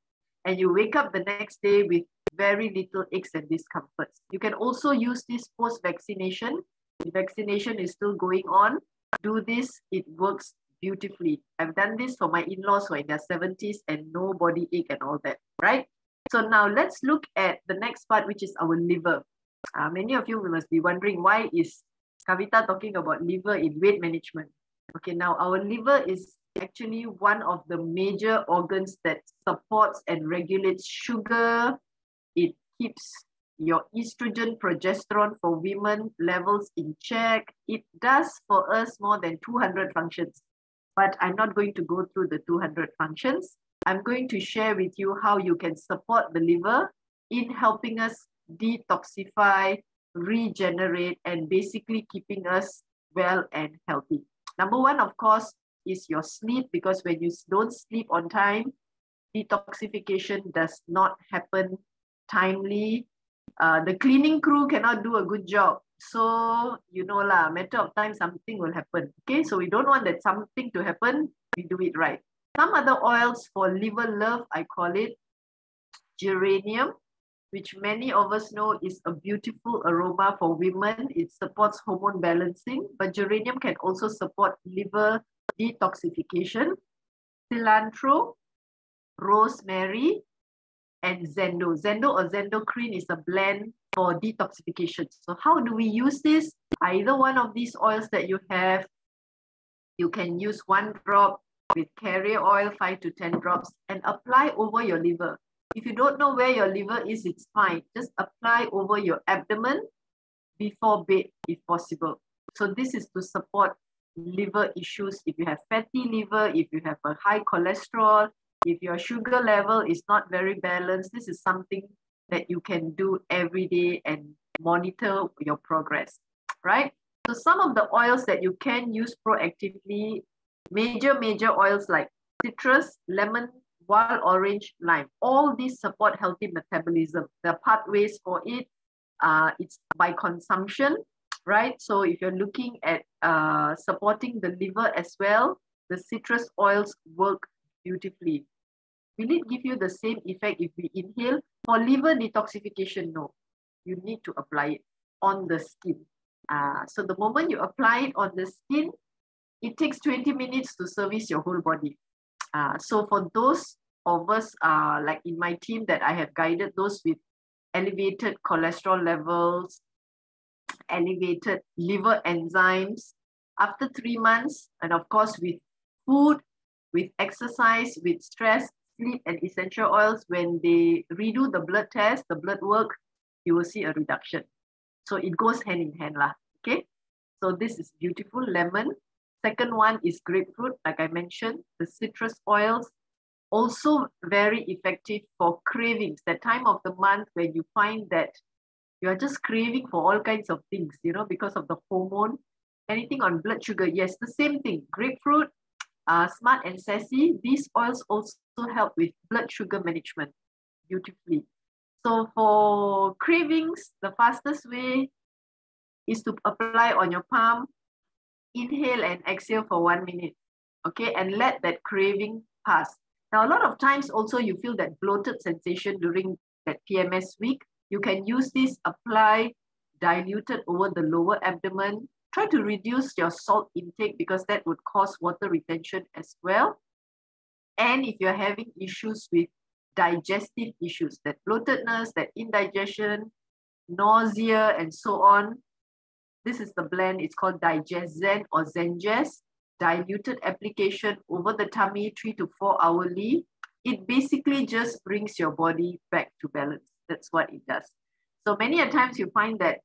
And you wake up the next day with very little aches and discomforts. You can also use this post-vaccination. The vaccination is still going on. Do this, it works beautifully. I've done this for my in-laws who are in their 70s and no body ache and all that, right? So now let's look at the next part, which is our liver. Many of you must be wondering, why is Kavitha talking about liver in weight management? Okay, now our liver is actually one of the major organs that supports and regulates sugar. It keeps your estrogen, progesterone for women levels in check. It does for us more than 200 functions, but I'm not going to go through the 200 functions. I'm going to share with you how you can support the liver in helping us detoxify, regenerate, and basically keeping us well and healthy. Number 1, of course, is your sleep, because when you don't sleep on time, detoxification does not happen timely. The cleaning crew cannot do a good job. So, you know lah, matter of time, something will happen. Okay, so we don't want that something to happen, we do it right. Some other oils for liver love, I call it geranium, which many of us know is a beautiful aroma for women. It supports hormone balancing, but geranium can also support liver detoxification. Cilantro, rosemary, and Zendo. Zendo or Zendocrine is a blend for detoxification. So how do we use this? Either one of these oils that you have, you can use 1 drop with carrier oil, 5 to 10 drops, and apply over your liver. If you don't know where your liver is, it's fine. Just apply over your abdomen before bed, if possible. So this is to support liver issues. If you have fatty liver, if you have a high cholesterol, if your sugar level is not very balanced, this is something that you can do every day and monitor your progress, right? So some of the oils that you can use proactively, major oils like citrus, lemon, wild orange, lime, all these support healthy metabolism. The pathways for it, it's by consumption, right? So if you're looking at supporting the liver as well, the citrus oils work beautifully. Will it give you the same effect if we inhale? For liver detoxification, no. You need to apply it on the skin. So the moment you apply it on the skin, it takes 20 minutes to service your whole body. So for those of us, like in my team that I have guided, those with elevated cholesterol levels, elevated liver enzymes, after 3 months, and of course with food, with exercise, with stress, sleep, and essential oils, when they redo the blood test, the blood work, you will see a reduction. So it goes hand in hand lah, okay? So this is beautiful, lemon. Second one is grapefruit, like I mentioned. The citrus oils, also very effective for cravings. That time of the month when you find that You are just craving for all kinds of things, because of the hormone. Anything on blood sugar, yes, the same thing. Grapefruit, smart and sassy, these oils also help with blood sugar management beautifully. So for cravings, the fastest way is to apply on your palm, inhale and exhale for 1 minute, okay? And let that craving pass. Now, a lot of times also you feel that bloated sensation during that PMS week. You can use this, apply diluted over the lower abdomen. Try to reduce your salt intake because that would cause water retention as well. And if you're having issues with digestive issues, that bloatedness, that indigestion, nausea, and so on, this is the blend. It's called Digezen or Zengest. Diluted application over the tummy 3 to 4 hourly. It basically just brings your body back to balance. That's what it does. So many a times you find that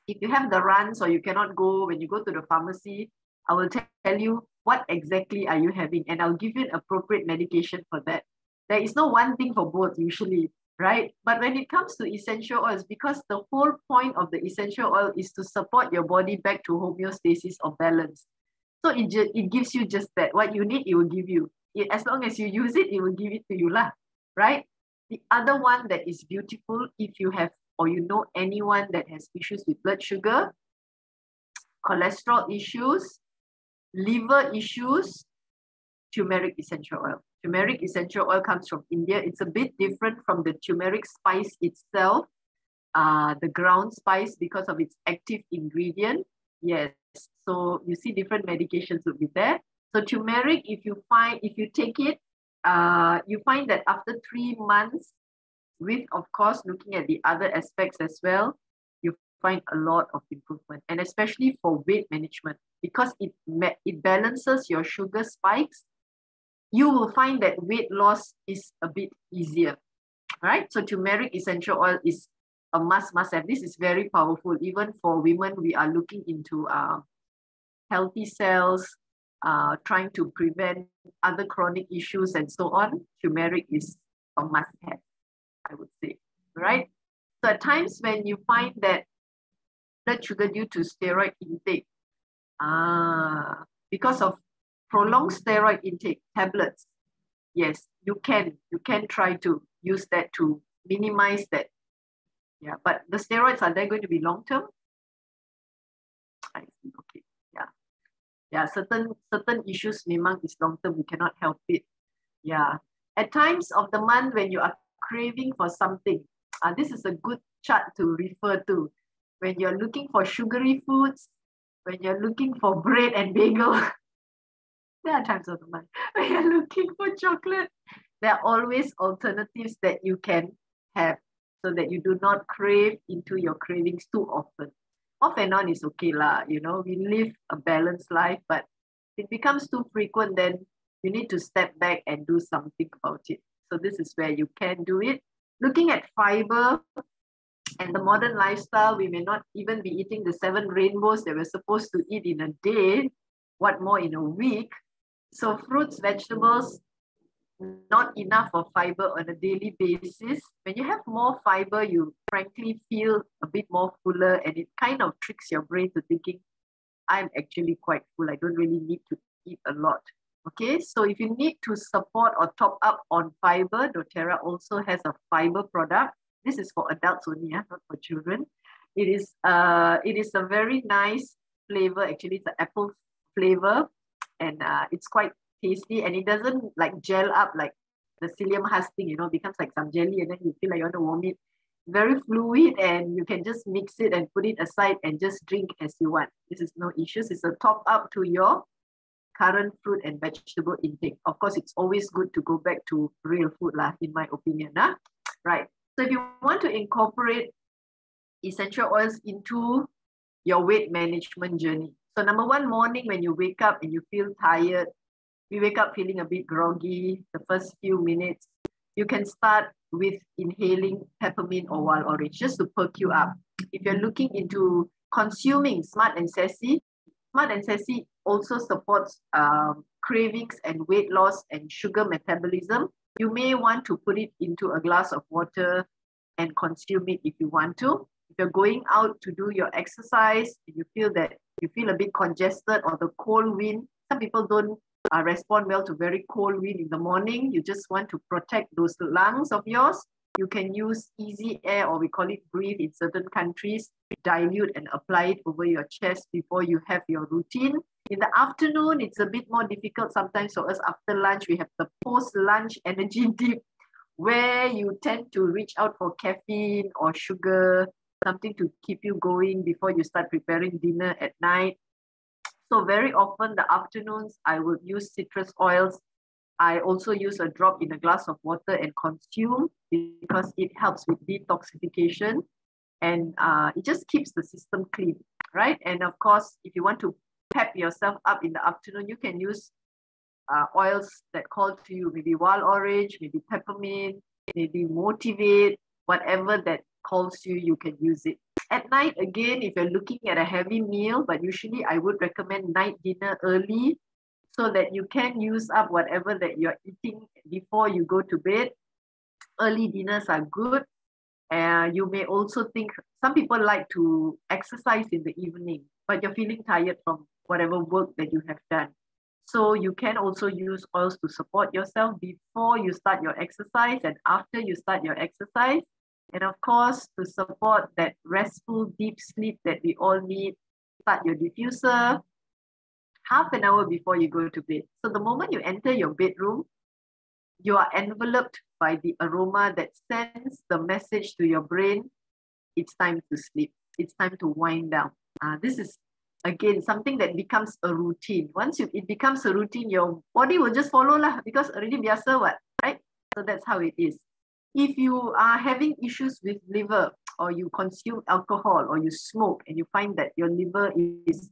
if you have the runs or you cannot go, when you go to the pharmacy, I will tell you what exactly are you having and I'll give you an appropriate medication for that. There is no one thing for both usually, right? But when it comes to essential oils, because the whole point of the essential oil is to support your body back to homeostasis or balance. So it gives you just that. What you need, it will give you. As long as you use it, it will give it to you, right? The other one that is beautiful, if you have or you know anyone that has issues with blood sugar, cholesterol issues, liver issues, turmeric essential oil. Turmeric essential oil comes from India. It's a bit different from the turmeric spice itself, the ground spice, because of its active ingredient. Yes, so you see different medications would be there. So turmeric, if you take it, you find that after 3 months, with of course looking at the other aspects as well, you find a lot of improvement, and especially for weight management, because it balances your sugar spikes. You will find that weight loss is a bit easier, right? So turmeric essential oil is a must have. This is very powerful. Even for women, we are looking into healthy cells, trying to prevent other chronic issues and so on. Turmeric is a must have, I would say, right? So at times when you find that blood sugar due to steroid intake, because of prolonged steroid intake, tablets, yes, you can try to use that to minimize that. Yeah, but the steroids, are they going to be long-term? I see, okay, yeah. Yeah, certain issues memang is long-term, we cannot help it. Yeah, at times of the month when you are craving for something, this is a good chart to refer to. When you're looking for sugary foods, when you're looking for bread and bagel, there are times of the month. When you're looking for chocolate, there are always alternatives that you can have so that you do not crave into your cravings too often. Off and on is okay lah, we live a balanced life, but if it becomes too frequent, then you need to step back and do something about it. So this is where you can do it. Looking at fiber and the modern lifestyle, we may not even be eating the 7 rainbows that we're supposed to eat in a day, what more in a week. So fruits, vegetables, not enough of fiber on a daily basis. When you have more fiber, you frankly feel a bit more fuller, and it kind of tricks your brain to thinking, I'm actually quite full. I don't really need to eat a lot. Okay, so if you need to support or top up on fiber, doTERRA also has a fiber product. This is for adults only, not for children. It is a very nice flavor. Actually, it's an apple flavor, and it's quite tasty, and it doesn't like gel up like the psyllium husk thing, becomes like some jelly, and then you feel like you want to vomit. Very fluid, and you can just mix it and put it aside and just drink as you want. This is no issues. It's a top up to your current fruit and vegetable intake. Of course, it's always good to go back to real food lah, in my opinion. Right. So if you want to incorporate essential oils into your weight management journey. So number 1, morning when you wake up and you feel tired, we wake up feeling a bit groggy, the first few minutes, you can start with inhaling peppermint or wild orange just to perk you up. If you're looking into consuming Smart and Sassy also supports cravings and weight loss and sugar metabolism. You may want to put it into a glass of water and consume it if you want to. If you're going out to do your exercise and you feel a bit congested or the cold wind, some people don't respond well to very cold wind in the morning. You just want to protect those lungs of yours. You can use easy air, or we call it breathe in certain countries, dilute and apply it over your chest before you have your routine. In the afternoon, it's a bit more difficult sometimes for us. After lunch, we have the post-lunch energy dip where you tend to reach out for caffeine or sugar, something to keep you going before you start preparing dinner at night. So very often the afternoons, I will use citrus oils. I also use a drop in a glass of water and consume because it helps with detoxification and it just keeps the system clean, right? And of course, if you want to pep yourself up in the afternoon, you can use oils that call to you, maybe wild orange, maybe peppermint, maybe motivate, whatever that calls you, you can use it. At night, again, if you're looking at a heavy meal, but usually I would recommend night dinner early so that you can use up whatever that you're eating before you go to bed. Early dinners are good. You may also think, some people like to exercise in the evening, but you're feeling tired from whatever work that you have done. So you can also use oils to support yourself before you start your exercise and after you start your exercise. And of course, to support that restful, deep sleep that we all need, start your diffuser half an hour before you go to bed. So the moment you enter your bedroom, you are enveloped by the aroma that sends the message to your brain, it's time to sleep. It's time to wind down. This is, again, something that becomes a routine. Once it becomes a routine, your body will just follow lah, because already biasa what, right? So that's how it is. If you are having issues with liver, or you consume alcohol, or you smoke, and you find that your liver is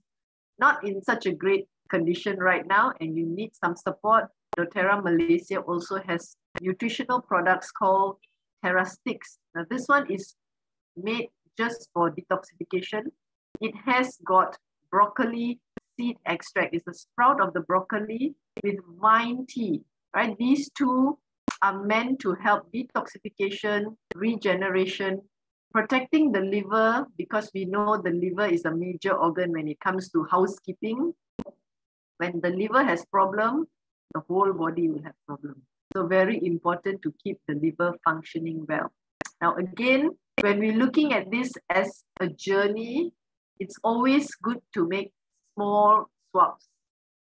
not in such a great condition right now, and you need some support, doTERRA Malaysia also has nutritional products called Terra Sticks. Now this one is made just for detoxification. It has got broccoli seed extract. It's a sprout of the broccoli with vine tea, right? These two are meant to help detoxification, regeneration, protecting the liver, because we know the liver is a major organ when it comes to housekeeping. When the liver has problem, the whole body will have problem. So very important to keep the liver functioning well. Now again, when we're looking at this as a journey, it's always good to make small swaps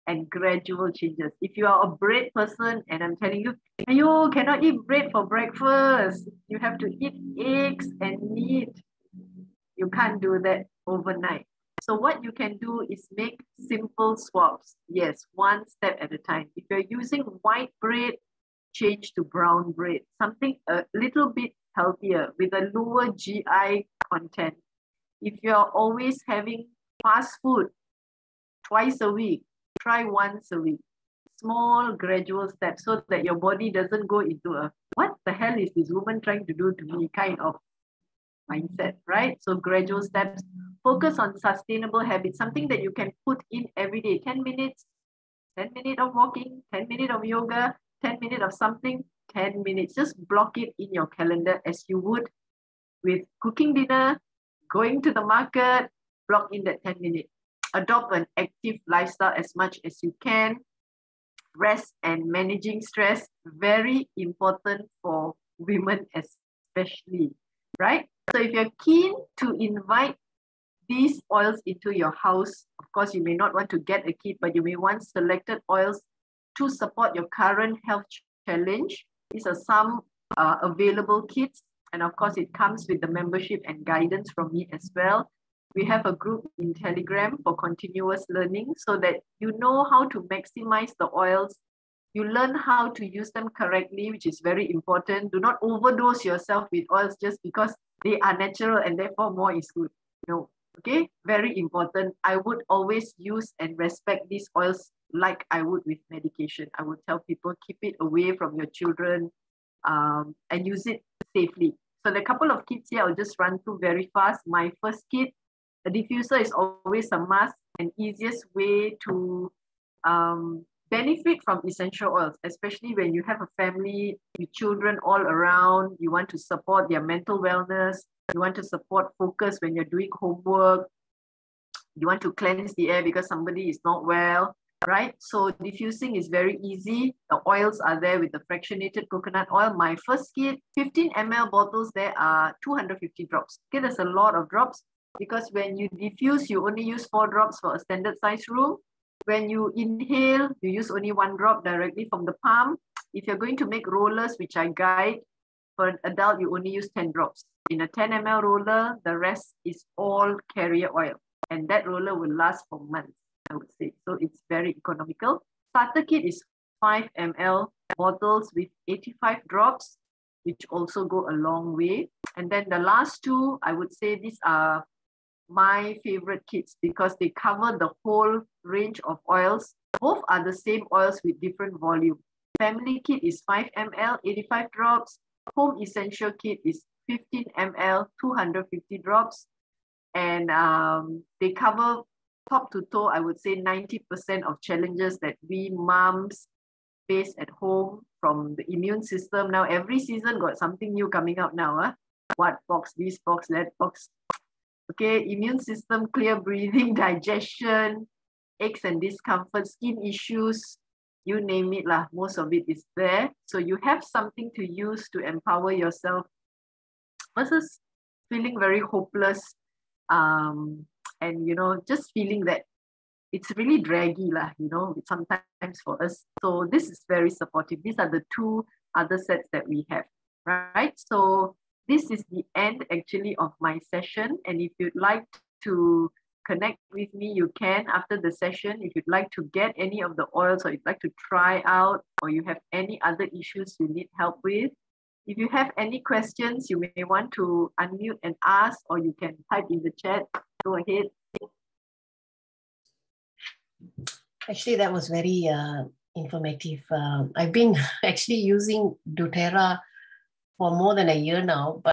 and gradual changes. If you are a bread person and I'm telling you, you cannot eat bread for breakfast, you have to eat eggs and meat. You can't do that overnight. So what you can do is make simple swaps. Yes, one step at a time. If you're using white bread, change to brown bread, something a little bit healthier with a lower GI content. If you're always having fast food twice a week, try once a week. Small gradual steps so that your body doesn't go into a, what the hell is this woman trying to do to me kind of mindset, right? So gradual steps, focus on sustainable habits, something that you can put in every day, 10 minutes, 10 minutes of walking, 10 minutes of yoga, 10 minutes of something, 10 minutes. Just block it in your calendar as you would with cooking dinner, going to the market, block in that 10 minutes. Adopt an active lifestyle as much as you can. Rest and managing stress, very important for women especially, right? So if you're keen to invite these oils into your house, of course, you may not want to get a kit, but you may want selected oils to support your current health challenge. These are some available kits. And of course, it comes with the membership and guidance from me as well. We have a group in Telegram for continuous learning so that you know how to maximize the oils. You learn how to use them correctly, which is very important. Do not overdose yourself with oils just because they are natural and therefore more is good. No, okay? Very important. I would always use and respect these oils like I would with medication. I would tell people, keep it away from your children and use it safely. So the couple of kits here, I'll just run through very fast. My first kit, a diffuser is always a must, and easiest way to benefit from essential oils, especially when you have a family with children all around. You want to support their mental wellness. You want to support focus when you're doing homework. You want to cleanse the air because somebody is not well, right? So diffusing is very easy. The oils are there with the fractionated coconut oil. My first kit, 15 ml bottles, there are 250 drops. Okay, there's a lot of drops because when you diffuse, you only use 4 drops for a standard size room. When you inhale, you use only 1 drop directly from the palm. If you're going to make rollers, which I guide, for an adult, you only use 10 drops. In a 10 ml roller, the rest is all carrier oil. And that roller will last for months, I would say. So it's very economical. Starter kit is 5 ml bottles with 85 drops, which also go a long way. And then the last two, I would say these are my favorite kits because they cover the whole range of oils. Both are the same oils with different volume. Family kit is 5 ml, 85 drops. Home essential kit is 15 ml, 250 drops. And they cover top to toe, I would say 90% of challenges that we moms face at home, from the immune system. Now, every season got something new coming out now. Huh? What box, this box, that box. Okay, immune system, clear breathing, digestion, aches and discomfort, skin issues, you name it lah. Most of it is there. So you have something to use to empower yourself versus feeling very hopeless. And you know, just feeling that it's really draggy lah, you know, sometimes for us. So this is very supportive. These are the 2 other sets that we have, right? So this is the end actually of my session. And if you'd like to connect with me, you can after the session. If you'd like to get any of the oils, or you'd like to try out, or you have any other issues you need help with, if you have any questions, you may want to unmute and ask, or you can type in the chat. Go ahead. Actually, that was very informative. I've been actually using doTERRA for more than a year now, but